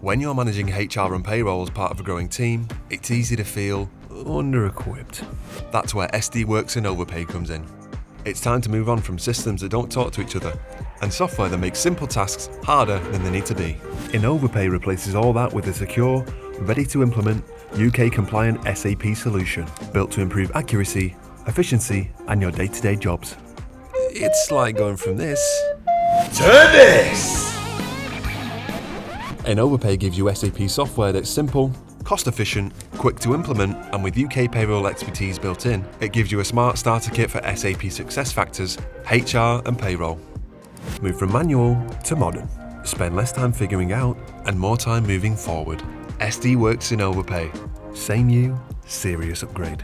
When you're managing HR and payroll as part of a growing team, it's easy to feel under-equipped. That's where SD Worx InnovaPay comes in. It's time to move on from systems that don't talk to each other and software that makes simple tasks harder than they need to be. InnovaPay replaces all that with a secure, ready-to-implement, UK-compliant SAP solution built to improve accuracy, efficiency, and your day-to-day jobs. It's like going from this to this! InnovaPay gives you SAP software that's simple, cost-efficient, quick to implement, and with UK payroll expertise built in, it gives you a smart starter kit for SAP SuccessFactors, HR, and payroll. Move from manual to modern. Spend less time figuring out and more time moving forward. SD Worx InnovaPay. Same you, serious upgrade.